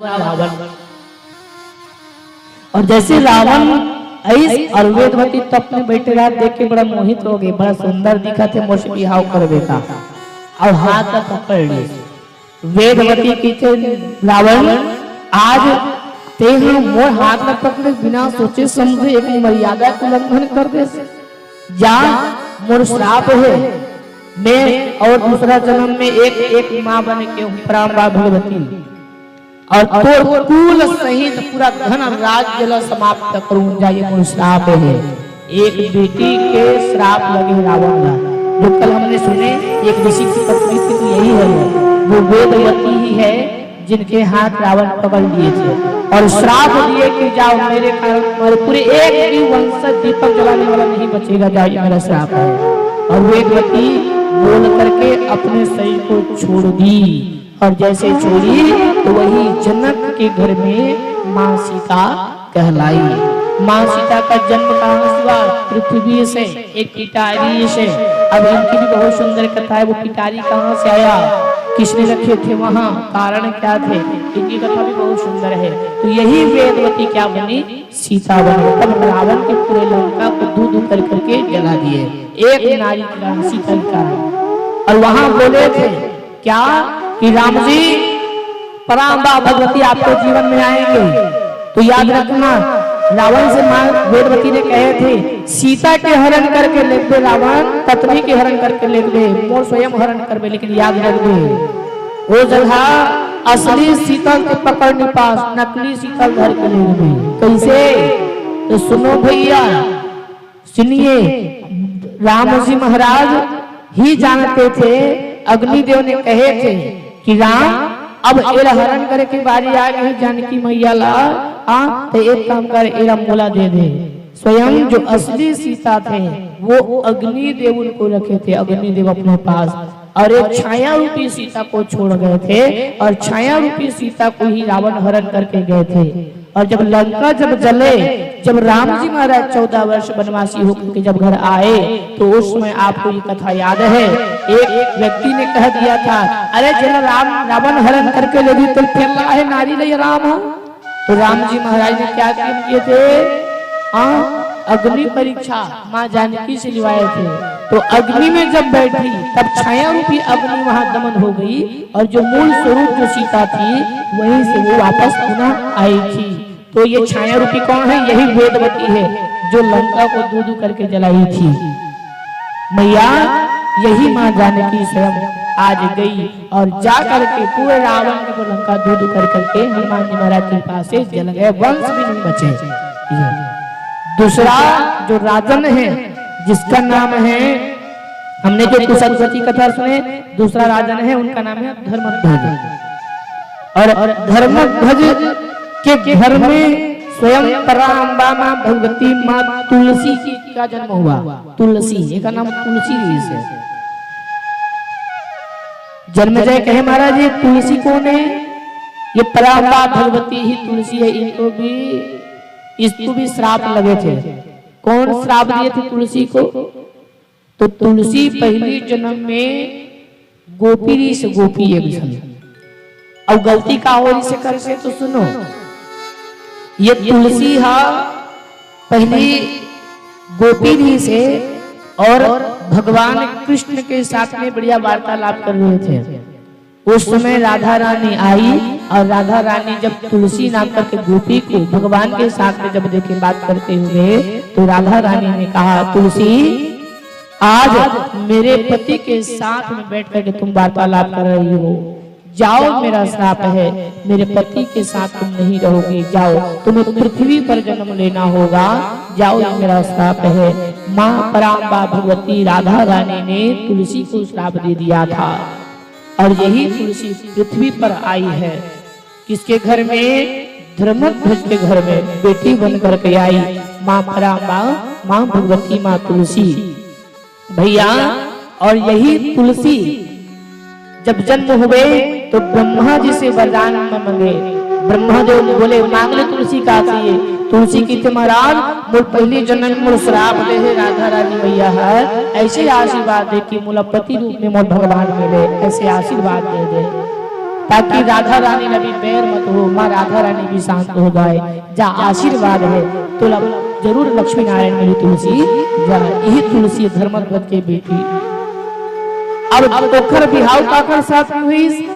रावण। और जैसे रावण ऐस और वेदवती तो अपने बेटे रात देख के बड़ा मोहित हो गए, बड़ा सुंदर दिखा थे, मोसे बिहाव कर बेटा और हाथ का पकड़ ली। वेदवती की थे रावण आज तेह मोर हाथ में पकड़े बिना सोचे समझे एक मर्यादा का उल्लंघन कर दे, जा मोर श्राप है, मैं और दूसरा जन्म में एक माँ बन के पराम्बा भगवती और तोड़ कुल सहित पूरा धन राज्य ला समाप्त करूं, जाइए मोर श्राप है। एक बेटी के श्राप लगे रावण का, जो कल हमने सुने एक ऋषि की पत्नी थी तो यही है, वो वेदवती ही है जिनके हाथ रावण पकड़ लिए थे और श्राप दिए कि जाओ मेरे कारण तुम्हारे पूरे एक भी वंश दीपक जलाने वाला नहीं बचेगा, जाइए मेरा श्राप है। और वेदवती बोल करके अपने शरीर को छोड़ दी और जैसे छोड़ी तो वही जनक के घर में माँ सीता कहलाई। माँ सीता का जन्म कहाँ हुआ? पृथ्वी से, एक पिटारी से। अब इनकी भी बहुत सुंदर कथा है, वो पिटारी कहाँ से आया, किसने रखे थे वहाँ, कारण क्या थे, इनकी कथा भी बहुत सुंदर है। तो यही वेदवती क्या बनी? सीता बनी। तब रावण के पूरे लंका को दूध कर करके जला दिए, एक नारी के कारण, सीता के कारण। और वहां बोले थे क्या कि राम जी पराम्बा भगवती आपके जीवन में आएंगे, तो याद रखना रावण से मां वेदवती ने कहे थे सीता के हरण करके ले दे, रावण पत्नी के हरण करके ले दे, मोर स्वयं हरण करबे, लेकिन याद रख दे वो जगह असली सीता के पकड़ने पास नकली सीता घर के ले दे। कैसे? तो सुनो भैया, सुनिए, राम जी महाराज ही जानते थे, अग्निदेव ने कहे थे कि राम अब एरा हरण करे की बारी आ गई जानकी मैया ला, तो एक काम कर एरा मोला दे दे। स्वयं जो असली सीता थे वो अग्निदेव उनको रखे थे, अग्निदेव अपने पास, और एक छाया रूपी सीता को छोड़ गए थे और छाया रूपी सीता को ही रावण हरण करके गए थे। और जब लंका जब जले, जब राम जी महाराज 14 वर्ष वनवासी होकर के जब घर आए, तो उस समय आपको ये कथा याद है, एक व्यक्ति ने कह दिया था अरे चलो रावण हरण करके ले दी तो फिर है नारी ले राम। तो राम जी महाराज ने क्या किए थे? अग्नि परीक्षा माँ जानकी से लिवाए थे। तो अग्नि में जब बैठी तब छाया रूपी अग्नि वहां दमन हो गई और जो मूल स्वरूप जो सीता थी वहीं से वो वापस पुनः आई थी। तो ये छाया रूपी कौन है? यही वेदवती है जो लंका को दूध करके जलाई थी। मैया यही माँ जानकी स्वयं आज गई और जा करके पूरे रावण के वो लंका दूध कर करके हनुमान जी महाराज के पास से जल गए, वंश भी नहीं बचे। दूसरा जो राजन है जिसका नाम है, हमने जो कुशलवती कथा सुने, दूसरा राजन है उनका नाम है धर्मध्वज। और धर्मध्वज के घर में स्वयं पराम्बा मां भगवती मां तुलसी का जन्म हुआ। तुलसी, इसका नाम तुलसी है। जन्मजय कहे महाराज ये तुलसी कौन है? ये पराम्बा भगवती ही तुलसी है। इसको भी श्राप लगे थे। कौन श्राप दिए थे तुलसी को? तो तुलसी पहली जन्म में गोपी से गोपी एक जन, और गलती का हो इसे करके तो सुनो, ये तुलसी हा पहली गोपी से और भगवान कृष्ण के साथ में बढ़िया वार्तालाप कर रहे थे। उस समय राधा रानी आई और राधा रानी जब तुलसी नाम करके गोपी को भगवान के साथ में जब देखे बात करते हुए, तो राधा रानी ने कहा तुलसी आज मेरे पति के साथ में बैठ करके तुम वार्तालाप कर रही हो, जाओ मेरा श्राप है, मेरे पति के साथ तुम नहीं रहोगे, जाओ तुम्हें पृथ्वी पर जन्म लेना होगा, जाओ ये मेरा श्राप है। माँ पराम्बा भगवती राधा रानी ने तुलसी को श्राप दे दिया था और यही तुलसी पृथ्वी पर आई है। किसके घर में? धर्मध्वज के घर में बेटी बन करके आई माँ पराम्बा, माँ भगवती, माँ तुलसी भैया। और यही तुलसी जब जन्म हुए तो ब्रह्मा जी से वरदान मांगे। ब्रह्मा जो बोले मांग ले तुलसी का चाहिए। तुलसी की थे महाराज मोर पहली जन्म मोर श्राप दे है राधा रानी मैया है, ऐसे आशीर्वाद दे कि मोला पति रूप में मोर भगवान मिले, ऐसे आशीर्वाद दे दे। ताकि राधा रानी में भी बैर मत हो, माँ राधा रानी भी शांत हो जाए। जा आशीर्वाद है तो जरूर लक्ष्मी नारायण मेरी तुलसी जा। यही तुलसी धर्मपद के बेटी अब पोखर बिहाव काकर साथ में हुई।